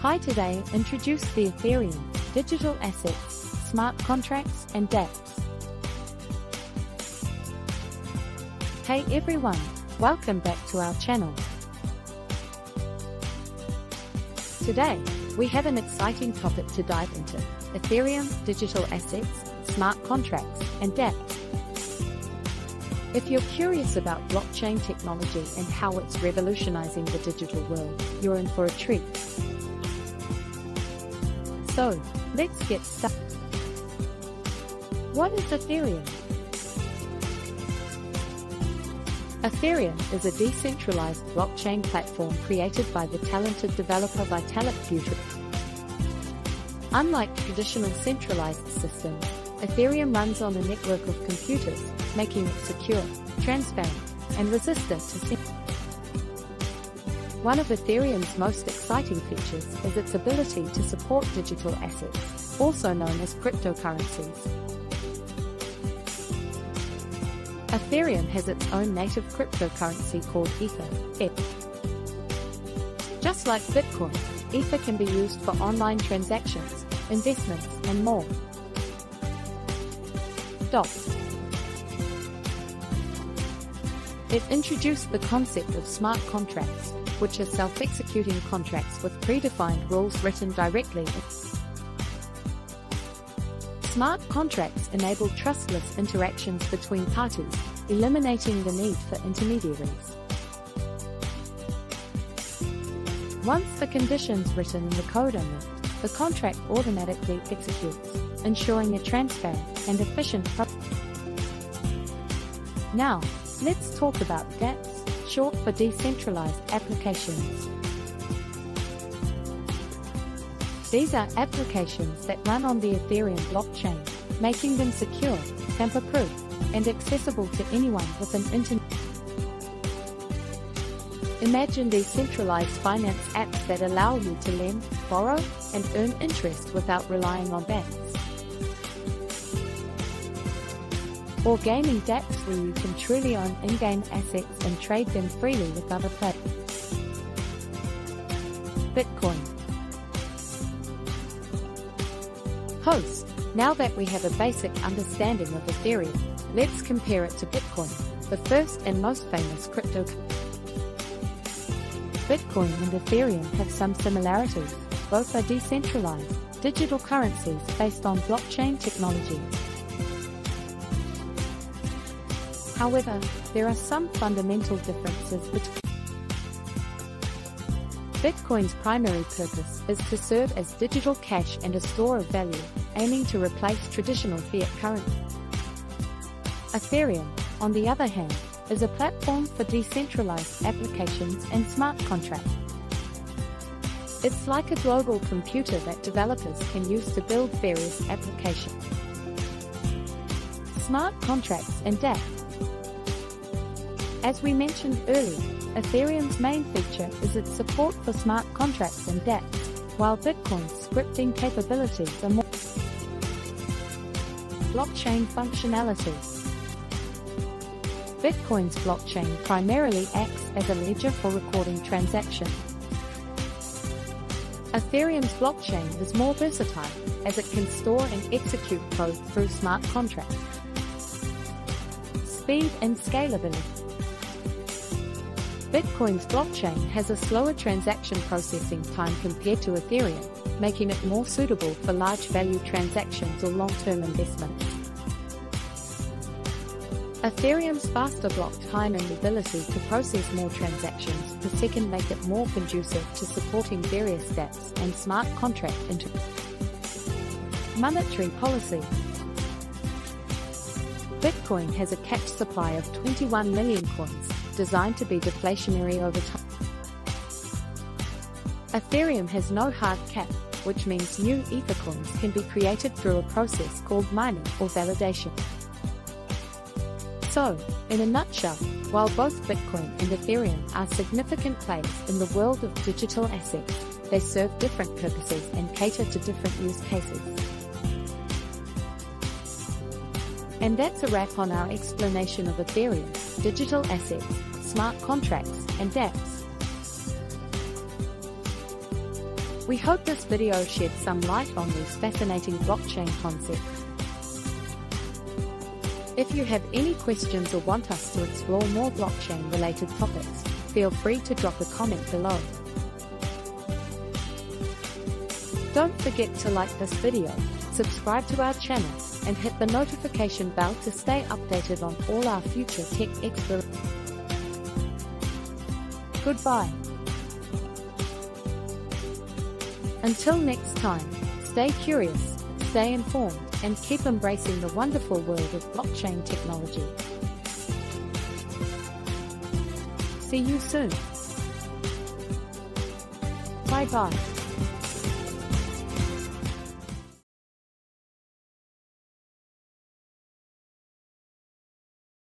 Hi, today introduce the Ethereum, digital assets, smart contracts and dApps. Hey everyone, welcome back to our channel. Today, we have an exciting topic to dive into: Ethereum, digital assets, smart contracts and dApps. If you're curious about blockchain technology and how it's revolutionizing the digital world, you're in for a treat. So, let's get started. What is Ethereum? Ethereum is a decentralized blockchain platform created by the talented developer Vitalik Buterin. Unlike traditional centralized systems, Ethereum runs on a network of computers, making it secure, transparent, and resistant to One of Ethereum's most exciting features is its ability to support digital assets, also known as cryptocurrencies. Ethereum has its own native cryptocurrency called Ether. Just like Bitcoin, Ether can be used for online transactions, investments, and more. It introduced the concept of smart contracts, which are self-executing contracts with predefined rules written directly. Smart contracts enable trustless interactions between parties, eliminating the need for intermediaries. Once the conditions written in the code are met, the contract automatically executes, ensuring a transparent and efficient process. Now, let's talk about dApps, short for decentralized applications. These are applications that run on the Ethereum blockchain, making them secure, tamper-proof, and accessible to anyone with an internet. Imagine decentralized finance apps that allow you to lend, borrow, and earn interest without relying on banks. Or gaming dApps where you can truly own in-game assets and trade them freely with other players. Bitcoin. Host, now that we have a basic understanding of Ethereum, let's compare it to Bitcoin, the first and most famous cryptocurrency. Bitcoin and Ethereum have some similarities. Both are decentralized, digital currencies based on blockchain technology. However, there are some fundamental differences between. Bitcoin's primary purpose is to serve as digital cash and a store of value, aiming to replace traditional fiat currency. Ethereum, on the other hand, is a platform for decentralized applications and smart contracts. It's like a global computer that developers can use to build various applications. Smart contracts and dApps. As we mentioned earlier, Ethereum's main feature is its support for smart contracts and dApps, while Bitcoin's scripting capabilities are more blockchain functionality. Bitcoin's blockchain primarily acts as a ledger for recording transactions. Ethereum's blockchain is more versatile, as it can store and execute code through smart contracts. Speed and scalability. Bitcoin's blockchain has a slower transaction processing time compared to Ethereum, making it more suitable for large-value transactions or long-term investments. Ethereum's faster block time and ability to process more transactions per second make it more conducive to supporting various dApps and smart contract Monetary policy. Bitcoin has a capped supply of 21 million coins, designed to be deflationary over time. Ethereum has no hard cap, which means new Ether coins can be created through a process called mining or validation. So, in a nutshell, while both Bitcoin and Ethereum are significant players in the world of digital assets, they serve different purposes and cater to different use cases. And that's a wrap on our explanation of Ethereum, digital assets, smart contracts, and dApps. We hope this video shed some light on these fascinating blockchain concepts. If you have any questions or want us to explore more blockchain-related topics, feel free to drop a comment below. Don't forget to like this video, subscribe to our channel, and hit the notification bell to stay updated on all our future tech experiments. Goodbye. Until next time, stay curious, stay informed, and keep embracing the wonderful world of blockchain technology. See you soon. Bye-bye.